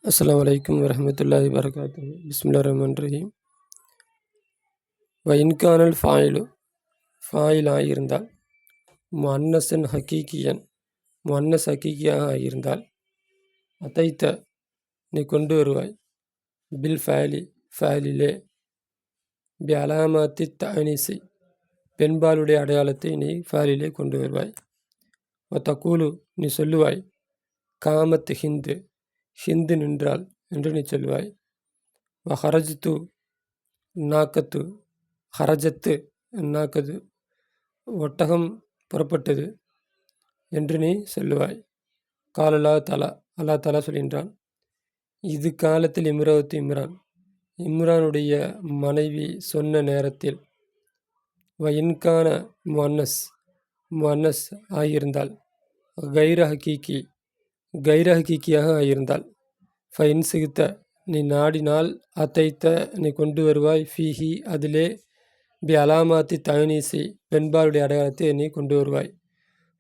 அஸ்ஸலாமு அலைக்கும் வரஹ்மத்துல்லாஹி வபரகாத்துஹு. பிஸ்மில்லாஹிர் ரஹ்மானிர் ரஹீம். இன்கானல் ஃபாயிலு ஃபாயிலாயிருந்தால் முஅன்னஸன் ஹகீகியன் முஅன்னஸ் ஹகீகியாக ஆகியிருந்தால் அதைத்த நீ கொண்டு வருவாய் பில் ஃபேலிலே பி அலாமாத்தி தஅனீசி பெண்பாலுடைய அடையாளத்தை நீ ஃபேலிலே கொண்டு வருவாய். தக்கூலு நீ சொல்லுவாய் காமத் ஹிந்து நின்றாள் என்று நீ சொல்லுவாய். ஹரஜத்து நாக்கத்து ஹரஜத்து நாக்கது ஒட்டகம் புறப்பட்டது என்று நீ சொல்லுவாய். காலல்லா தலா அல்லா தலா சொல்கின்றான், இது காலத்தில் இம்ரானுடைய மனைவி சொன்ன நேரத்தில் இன்கான முஅன்னஸ் ஆகியிருந்தால் கைர ஹகீக்கியாக ஆகியிருந்தால் இன்சிகித்த நீ நாடினால் அத்தைத்த நீ கொண்டு வருவாய் ஃபீஹி அதிலே பி அலாமாத்தி தயனீசி பெண்பாளுடைய அடையாளத்தை நீ கொண்டு வருவாய்.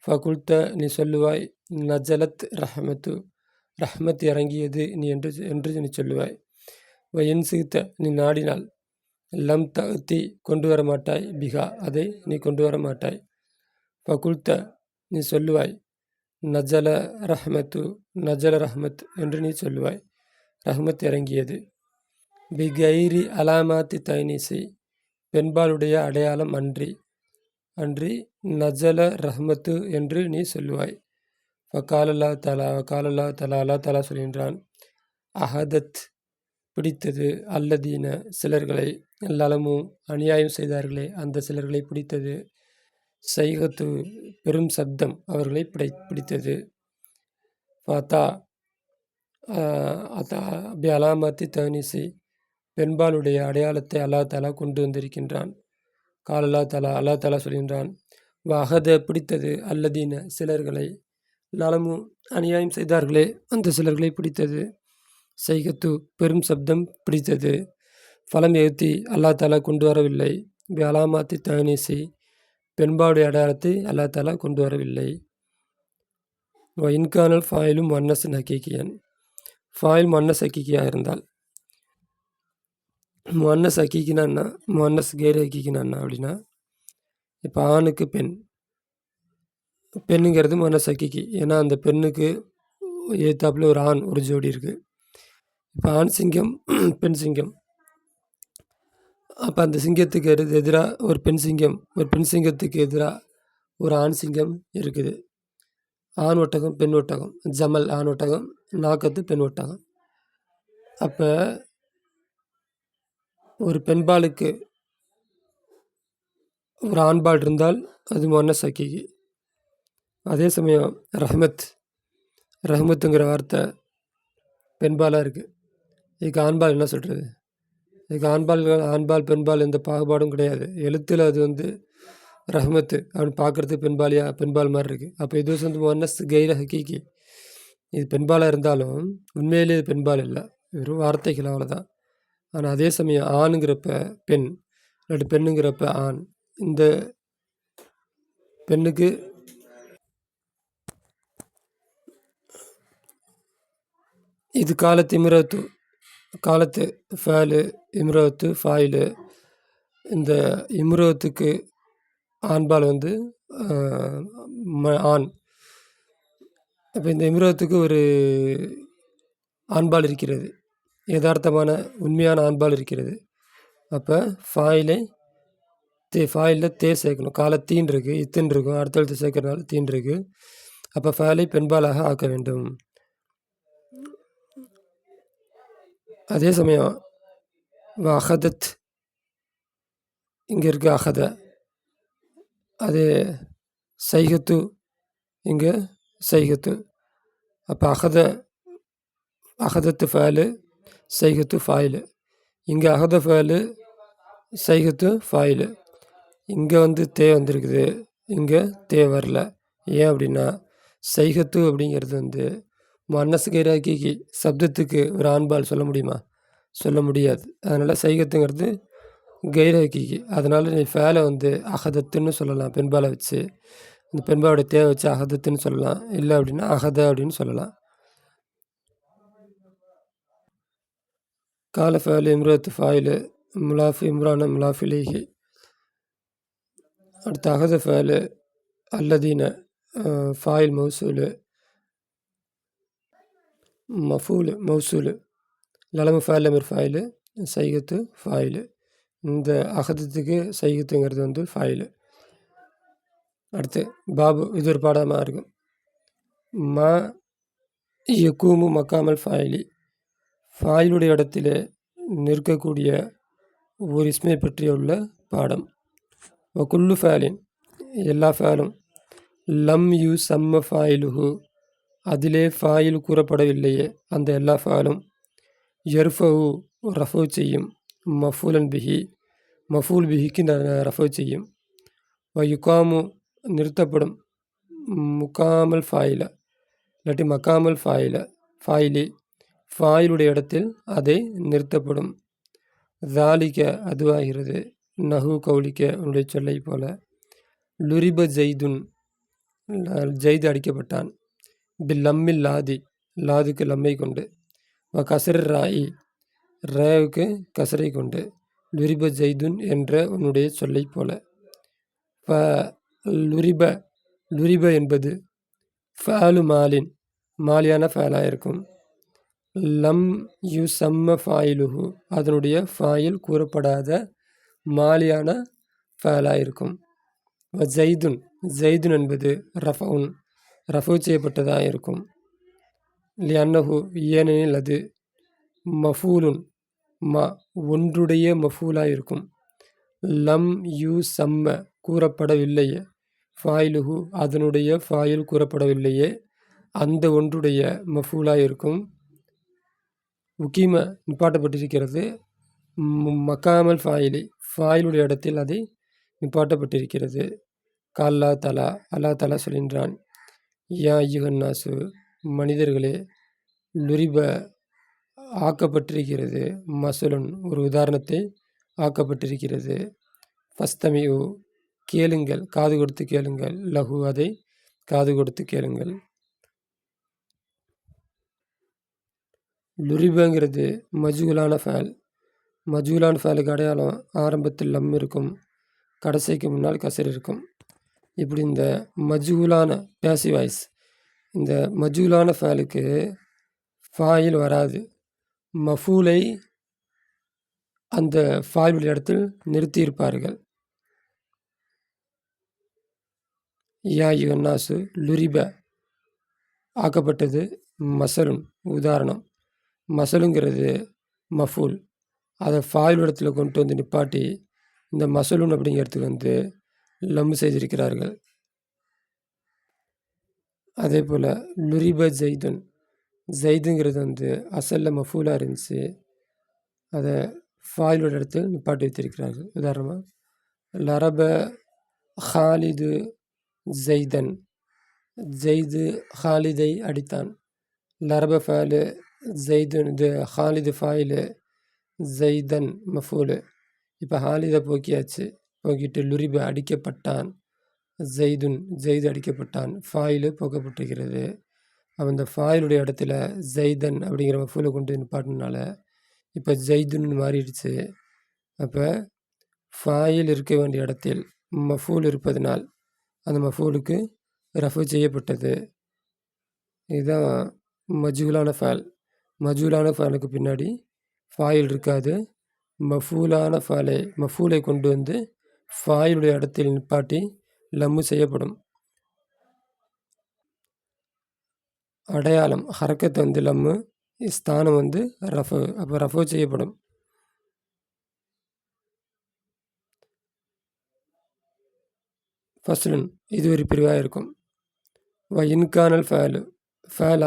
ஃபகுல்த நீ சொல்லுவாய் நஜலத் ரஹ்மத் இறங்கியது நீ என்று நீ சொல்லுவாய். இன்சிகித்த நீ நாடினால் லம் தஅத்தி கொண்டு வர மாட்டாய் பிஹா அதை நீ கொண்டு வர மாட்டாய். ஃபகுல்த நீ சொல்லுவாய் நஜல ரஹ்மத் என்று நீ சொல்லுவாய். ரஹ்மத் இறங்கியது. பிகைரி அலாமாத்தி தைனீசி பெண்பாலுடைய அடையாளம் அன்றி நஜல ரஹ்மத்து என்று நீ சொல்லுவாய். காலல்லா தலா அல்லா தலா சொல்கின்றான், அஹதத் பிடித்தது அல்லதீன சிலர்களை லலமு அநியாயம் செய்தார்களே அந்த சிலர்களை பிடித்தது. சைகத்து பெரும் சப்தம் அவர்களை பிடித்தது. ஃபதா பி அலாமத்தி தனிசி பெண்பாலுடைய அடையாளத்தை அல்லா தலா கொண்டு வந்திருக்கின்றான். காலல்லா தலா அல்லா தலா சொல்கின்றான், அஹத பிடித்தது அல்லதீன சிலர்களை லலமு அநியாயம் செய்தார்களே அந்த சிலர்களை பிடித்தது. சைகத்து பெரும் சப்தம் பிடித்தது. ஃபலம் எழுத்தி அல்லா தலா கொண்டு வரவில்லை. பி அலாமாத்தி தனிசி பெண்பாளுடைய அடையாளத்தை அல்லா தலா கொண்டு வரவில்லை. இன்கானல் ஃபாயிலும் முஅன்னஸன் ஹகீகியன் ஃபாயில் முஅன்னஸ் ஹகீகியாக இருந்தால் முஅன்னஸ் ஹகீகினா முஅன்னஸ் கைர் ஹகீகினா அப்படின்னா, இப்போ ஆணுக்கு பெண்ணுங்கிறது முஅன்னஸ் ஹகீகி. ஏன்னா அந்த பெண்ணுக்கு ஏத்தாப்புல ஒரு ஆண் ஒரு ஜோடி இருக்குது. இப்போ ஆண் சிங்கம் பெண் சிங்கம். அப்போ அந்த சிங்கத்துக்கு எதிராக ஒரு பெண் சிங்கத்துக்கு எதிராக ஒரு ஆண் சிங்கம் இருக்குது. ஆண் ஒட்டகம் பெண் ஒட்டகம், ஜமல் ஆண் ஒட்டகம், நாக்கத்து பெண் ஒட்டகம். அப்போ ஒரு பெண்பாலுக்கு ஒரு ஆண்பால் இருந்தால் அது முஅன்னஸ் ஹகீகி. அதே சமயம் ரஹ்மத்துங்கிற வார்த்தை பெண்பாலாக இருக்குது. இதுக்கு ஆண்பால் என்ன சொல்கிறது? இதுக்கு ஆண்பால் பெண்பால் எந்த பாகுபாடும் கிடையாது. எழுத்தில் அது ரஹ்மத்து அப்படின்னு பார்க்குறது பெண்பால் மாதிரி இருக்குது. அப்போ இது முஅன்னஸ் கைர ஹகீகி. இது பெண்பாலாக இருந்தாலும் உண்மையிலே இது பெண்பால் இல்லை, வெறும் வார்த்தைகள் அவ்வளோதான். ஆனால் அதே சமயம் ஆணுங்கிறப்ப பெண், இல்லாட்டி பெண்ணுங்கிறப்ப ஆண். இந்த பெண்ணுக்கு இது காலத்து ஃபேலு இம்ரத்து ஃபாயிலு. இந்த இம்ரத்துக்கு ஆண்பால் ஆண். அப்போ இந்த இம்ரத்துக்கு ஒரு ஆண்பால் இருக்கிறது, யதார்த்தமான உண்மையான ஆண்பால் இருக்கிறது. அப்போ ஃபாயிலில் தே சேர்க்கணும். காலத்தீன் இருக்குது, இத்துன்னு இருக்கும், அடுத்தடுத்து சேர்க்கறதுனால தீன் இருக்குது. அப்போ ஃபேலை பெண்பாலாக ஆக்க வேண்டும். அதே சமயம் அஹதத் இங்கே இருக்குது அஹத, அது சைகத்து இங்கே சைகத்து. அப்போ அஹதத்து ஃபேலு சைகத்து ஃபாயிலு. இங்கே அஹத ஃபேலு சைகத்து ஃபாயிலு. இங்கே தே வந்திருக்குது, இங்கே தே வரல. ஏன் அப்படின்னா சைகத்து அப்படிங்கிறது முஅன்னஸ் கைர் ஹகீகி. சப்தத்துக்கு ஒரு ஆண்பால் சொல்ல முடியுமா? சொல்ல முடியாது. அதனால் சைகத்துங்கிறது கைர் ஹகீகி. அதனால் நீ ஃபேலை அஹதத்துன்னு சொல்லலாம் பெண்பாலை வச்சு. அந்த பெண்பாலோட தேவை வச்சு அஹதத்துன்னு சொல்லலாம். இல்லை அப்படின்னா அஹத அப்படின்னு சொல்லலாம். கால ஃபேலு இம்ரத்து ஃபாயிலு முலாஃபு இம்ரான முலாஃபிலேஹி. அடுத்து அகத ஃபேலு அல்லதீன ஃபாயில் மௌசூலு மஃபூலு மௌசூலு லலமு ஃபேல் அமீர் ஃபாயிலு சைகத்து ஃபாயிலு. இந்த அகதத்துக்கு சைகத்துங்கிறது வந்து ஃபாயிலு. அடுத்து பாபு, இது ஒரு பாடமாக இருக்கும். மா யக்கூமு மக்காமல் ஃபாயிலி, ஃபாயிலுடைய இடத்திலே நிற்கக்கூடிய ஒரு இஸ்மை பற்றிய உள்ள பாடம். வகுல்லு ஃபேலின், எல்லா ஃபேலும் லம் யூ சம்ம ஃபாயிலுஹு, அதிலே ஃபாயில் கூறப்படவில்லையே அந்த எல்லா ஃபேலும் யர்ஃபவு ரஃபு செய்யும், மஃபூலன் பிஹி மஃபூல் பிஹிக்கு ரஃபு செய்யும். வயுகாமு நிறுத்தப்படும், முகாமல் ஃபாயில இல்லாட்டி மக்காமல் ஃபாயிலி ஃபாயிலுடைய இடத்தில் அதை நிறுத்தப்படும். தாலிக்க அதுவாகிறது, நஹு கௌலிக்க உன்னுடைய சொல்லை போல. லுரிப ஜெய்துன், ஜெய்து அடிக்கப்பட்டான். பில் லம்மில் லாதி, லாதுக்கு லம்மை கொண்டு. கசர் ராயி, ரேவுக்கு கசரை கொண்டு. லுரிப ஜெய்துன் என்ற உன்னுடைய சொல்லை போல. லுரிப, லுரிப என்பது ஃபேலு மாலின், மாலியான ஃபேலாக இருக்கும். லம் யு சம்ம ஃபாயிலுஹு, அதனுடைய ஃபாயில் கூறப்படாத மாலியான ஃபேலாக இருக்கும். ஜெய்துன், ஜெய்துன் என்பது ரஃபவுன், ரஃபு செய்யப்பட்டதாக இருக்கும். லியன்னஹு, ஏனெனில் அது. மஃபூலுன், ஒன்றுடைய மஃபூலாக இருக்கும். லம் யூ சம்ம கூறப்படவில்லையே, ஃபாயிலுஹு அதனுடைய ஃபாயில் கூறப்படவில்லையே, அந்த ஒன்றுடைய மஃபூலாக இருக்கும். உக்கீம நிப்பாட்டப்பட்டிருக்கிறது, மக்காமல் ஃபாயிலி ஃபாயிலுடைய இடத்தில் அதை நிப்பாட்டப்பட்டிருக்கிறது. கால்லா தலா, அல்லா தலா சொல்கின்றான். யா ஐயுஹன்னாசு, மனிதர்களே, லுரிப ஆக்கப்பட்டிருக்கிறது, மசலுன் ஒரு உதாரணத்தை ஆக்கப்பட்டிருக்கிறது. ஃபஸ்தமியூ கேளுங்கள், காது கொடுத்து கேளுங்கள். லஹு அதை காது கொடுத்து கேளுங்கள். லுரிபங்கிறது மஜூலான ஃபேல், மஜூலான ஃபேலுக்கு அடையாளம் ஆரம்பத்தில் லம் இருக்கும், கடைசிக்கு முன்னால் கசர் இருக்கும். இப்படி இந்த மஜூலான பேசிவ் வாய்ஸ், இந்த மஜூலான ஃபேலுக்கு ஃபாயில் வராது, மஃபூலை அந்த ஃபாயிலுடைய இடத்தில் நிறுத்தியிருப்பார்கள். யா யுன்னாசு, லுரிப ஆக்கப்பட்டது, மசலுன் உதாரணம். மசலுங்கிறது மஃபூல், அதை ஃபாயில் இடத்துல கொண்டு வந்து நிப்பாட்டி இந்த மசலுன் அப்படிங்கிறதுக்கு வந்து லம் செய்திருக்கிறார்கள். அதே போல் லுரிப ஜெய்துன், ஜெய்துங்கிறது வந்து அசலில் மஃபூலாக இருந்துச்சு, அதை ஃபாயிலோட இடத்தில் நிப்பாட்டி வைத்திருக்கிறார்கள். உதாரணமாக லரப ஹாலிது ஜெய்தன், ஜெய்து ஹாலிதை அடித்தான். லரப ஃபேலு, ஜெய்துன் இது ஹாலிது ஃபாயிலு, ஜெய்தன் மஃபூலு. இப்போ ஹாலிதை போக்கியாச்சு, போக்கிட்டு லுரிப அடிக்கப்பட்டான், ஜெய்துன் ஜெய்து அடிக்கப்பட்டான், ஃபாயிலு போக்கப்பட்டிருக்கிறது. அவன் இந்த ஃபாயிலுடைய இடத்துல ஜெய்தன் அப்படிங்கிற மஃபூலை கொண்டு நிப்பாட்டினால இப்போ ஜெய்துன்னு மாறிடுச்சு. அப்போ ஃபாயில் இருக்க வேண்டிய இடத்தில் மஃபூல் இருப்பதனால் அந்த மஃபூலுக்கு ரஃபு செய்யப்பட்டது. இதுதான் மஜூலான ஃபேல். மஜூலான ஃபேலுக்கு பின்னாடி ஃபாயில் இருக்காது, மஃபூலை கொண்டு வந்து ஃபாயிலுடைய இடத்தில் நிப்பாட்டி லம்மு செய்யப்படும். அடையாளம் ஹரக்கத்து வந்து லம்மு, ஸ்தானம் வந்து ரஃபு, அப்போ ரஃபு செய்யப்படும். ஃபஸ்லுன், இது ஒரு பிரிவாக இருக்கும். இன்கானல் ஃபேலு, ஃபேல்